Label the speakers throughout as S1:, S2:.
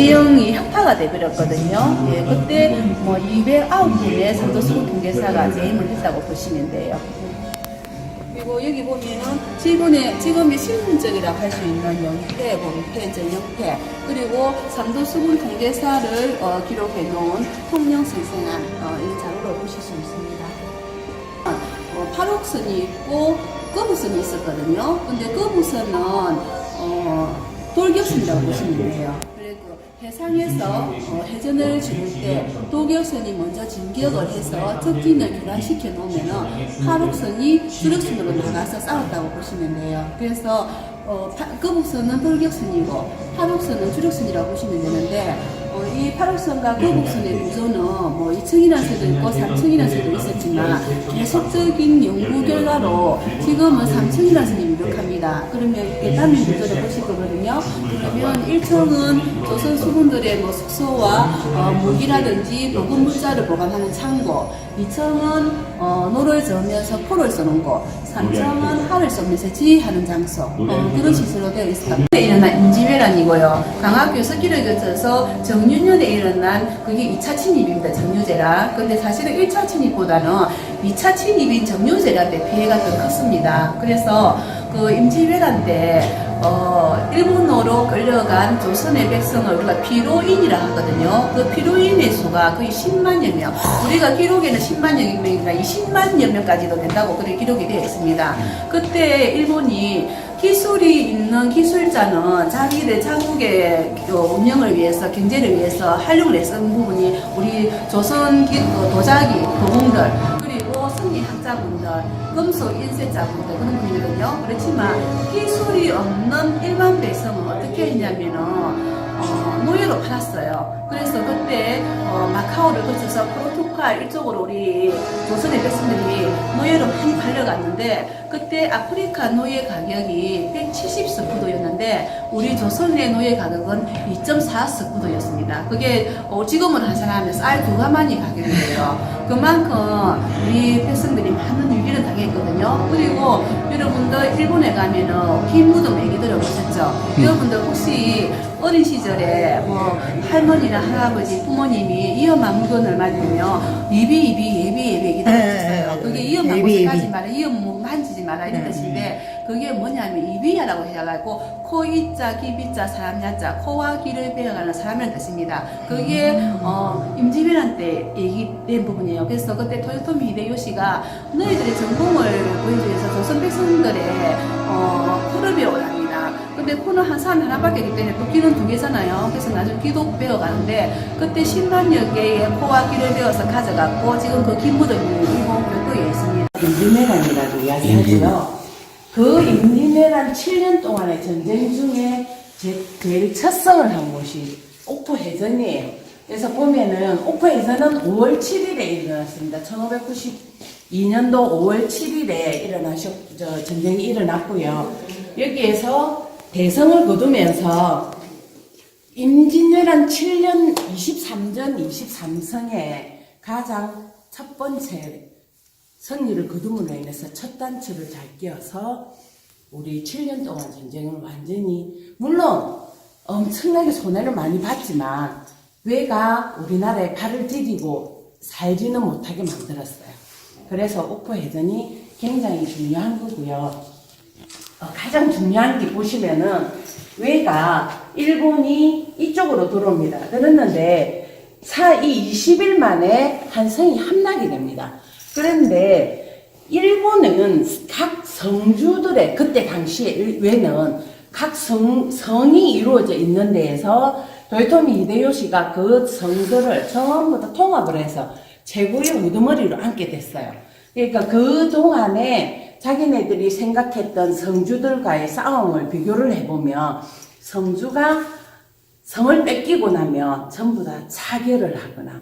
S1: 임재영이 혁파가 돼버렸거든요. 예, 그때 뭐 209분의 상도수군 통계사가 재임을 했다고 보시면 돼요. 그리고 여기 보면은 지금의 신분적이라고 할 수 있는 영태, 봉태, 전영태, 그리고 상도수군 통계사를 기록해 놓은 통영선생안 이 자료를 보실 수 있습니다. 팔옥선이 있고 거부선이 있었거든요. 근데 거부선은 돌격선이라고 보시면 돼요. 그리고 해상에서 해전을 지을 때 도격선이 먼저 진격을 해서 적진을 교란시켜 놓으면은 팔옥선이 주력선으로 나가서 싸웠다고 보시면 돼요. 그래서 거북선은 돌격선이고 팔옥선은 주력선이라고 보시면 되는데 이 팔옥선과 거북선의 구조는 뭐 2층이라는 새도 있고 3층이라는 새도 있었지만 계속적인 연구 결과로 지금은 3층이라는 새이 유력합니다. 그러면 이렇게 단일 구조를 보실 거거든요. 그러면 1층은 조선 수군들의 뭐 숙소와 무기라든지 보급 물자를 보관하는 창고, 2층은 노를 저으면서 포를 쏘는 곳, 3층은 활을 쏘면서 지휘하는 장소, 그런 시설로 되어 있습니다. 일어난 임진왜란이고요. 강학교 석기를 거쳐서 정유년에 일어난 그게 2차 침입입니다. 정유재라. 근데 사실은 1차 침입보다는 2차 침입인 정유재라 때 피해가 더 컸습니다. 그래서 그 임진왜란 때 일본어로 끌려간 조선의 백성을 우리가 피로인이라 하거든요. 그 피로인의 수가 거의 10만여 명. 우리가 기록에는 10만여 명이나 20만여 명까지도 된다고 그렇게 기록이 되어 있습니다. 그때 일본이 기술이 있는 기술자는 자기들 자국의 운영을 위해서, 경제를 위해서 활용을 했던 부분이 우리 조선 도자기, 도공들, 그리고 성리학자분들, 금속 인쇄자분들 그런 분이거든요. 그렇지만 기술이 없는 일반 백성은 어떻게 했냐면은 노예로 팔았어요. 그래서 그때 마카오를 거쳐서 포르투갈 이쪽으로 우리 조선의 백성들이 노예로 많이 팔려갔는데 그때 아프리카 노예 가격이 170스쿠도였는데 우리 조선의 노예 가격은 2.4스쿠도였습니다. 그게 지금은 환산하면 쌀 2가마니 가격이에요. 그만큼 우리 백성들이 많은 위기를 당했거든요. 그리고 여러분들 일본에 가면은 흰 무덤 얘기 들어보셨죠? 여러분들 혹시 어린 시절에 뭐 할머니나 할아버지 부모님이 위험한 물건을 맞으면 예비 얘기 들어보셨어요? 그게 위험한 곳에 가지 마라, 위험 만지지 마라 이런 뜻인데 그게 뭐냐면 이비야라고 해가지고 코 이자 기비자 사람 야자 코와 귀를 베어가는 사람이라는 뜻입니다. 그게 임진왜란 때 얘기된 부분이에요. 그래서 그때 토요토미 히데요시가 너희들의 전공을 보여주기 위해서 조선 백성들의 코를 배워갑니다. 근데 코는 한 사람 하나밖에 없기 때문에 또 귀는 2개잖아요. 그래서 나중에 귀도 배워가는데 그때 10만여 개의 코와 귀를 배워서 가져갔고 지금 그 김무덤이 일본 별도에 있습니다.
S2: 임진왜란이라고 이야기하죠. 그 임진왜란 7년 동안의 전쟁 중에 제일 첫성을 한 곳이 옥포해전이에요. 그래서 보면은 옥포해전은 5월 7일에 일어났습니다. 1592년도 5월 7일에 전쟁이 일어났고요. 여기에서 대성을 거두면서 임진왜란 7년 23전 23성에 가장 첫 번째 승리를 거둠으로 인해서 첫 단추를 잘 끼워서 우리 7년 동안 전쟁을 완전히 물론 엄청나게 손해를 많이 봤지만 왜가 우리나라에 발을 디디고 살지는 못하게 만들었어요. 그래서 옥포해전이 굉장히 중요한 거고요. 가장 중요한 게 보시면은 왜가 일본이 이쪽으로 들어옵니다. 그랬는데 이 20일 만에 한 성이 함락이 됩니다. 그런데 일본은 각 성주들의 그때 당시에 외는 각 성이 이루어져 있는 데에서 도요토미 히데요시가 그 성들을 전부 다 통합을 해서 최고의 우두머리로 앉게 됐어요. 그러니까 그 동안에 자기네들이 생각했던 성주들과의 싸움을 비교를 해보면 성주가 성을 뺏기고 나면 전부 다 차결을 하거나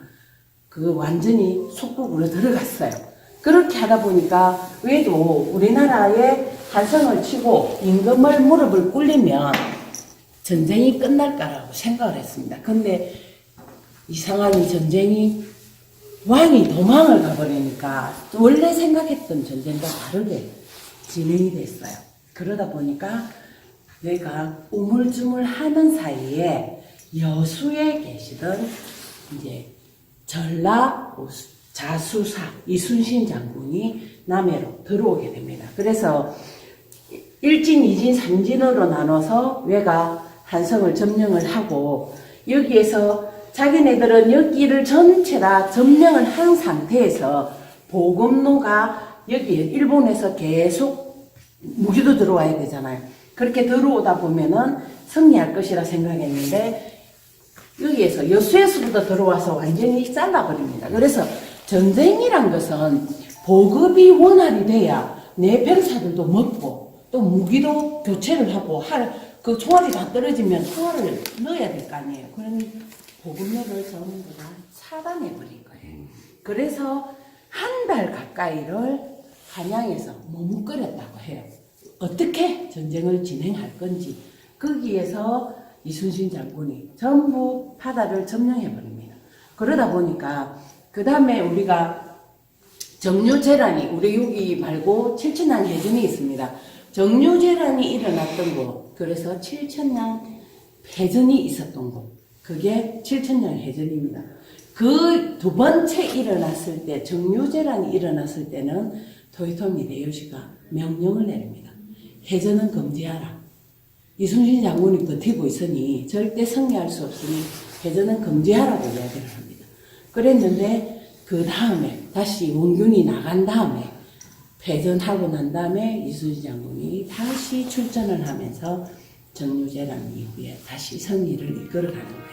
S2: 완전히 속국으로 들어갔어요. 그렇게 하다 보니까 왜도 우리나라에 한성을 치고 임금을 무릎을 꿇리면 전쟁이 끝날까라고 생각을 했습니다. 근데 이상하니 전쟁이 왕이 도망을 가버리니까 원래 생각했던 전쟁과 다르게 진행이 됐어요. 그러다 보니까 내가 우물쭈물 하는 사이에 여수에 계시던 이제 전라 자수사 이순신 장군이 남해로 들어오게 됩니다. 그래서 일진, 이진, 삼진으로 나눠서 외가 한성을 점령을 하고 여기에서 자기네들은 여기를 전체 다 점령을 한 상태에서 보급로가 여기에 일본에서 계속 무기도 들어와야 되잖아요. 그렇게 들어오다 보면은 승리할 것이라 생각했는데 여기에서 여수에서부터 들어와서 완전히 잘라버립니다. 그래서 전쟁이란 것은 보급이 원활히 돼야 내 병사들도 먹고 또 무기도 교체를 하고 그 총알이 다 떨어지면 총알을 넣어야 될 거 아니에요. 그러니 보급로를 전부 다 차단해버린 거예요. 그래서 한 달 가까이를 한양에서 머뭇거렸다고 해요. 어떻게 전쟁을 진행할 건지. 거기에서 이순신 장군이 전부 바다를 점령해버립니다. 그러다 보니까 그 다음에 우리가 정류재란이 우리 여기 말고 칠천량 해전이 있습니다. 정류재란이 일어났던 곳, 그래서 칠천량 해전이 있었던 곳, 그게 칠천량 해전입니다. 그 두 번째 일어났을 때, 정류재란이 일어났을 때는 토요토미 히데요시가 명령을 내립니다. 해전은 금지하라. 이순신 장군이 버티고 있으니 절대 승리할 수 없으니 해전은 금지하라고 이야기를 합니다. 그랬는데 그 다음에 다시 원균이 나간 다음에 패전하고 난 다음에 이순신 장군이 다시 출전을 하면서 정류재란 이후에 다시 승리를 이끌어가는 거예요.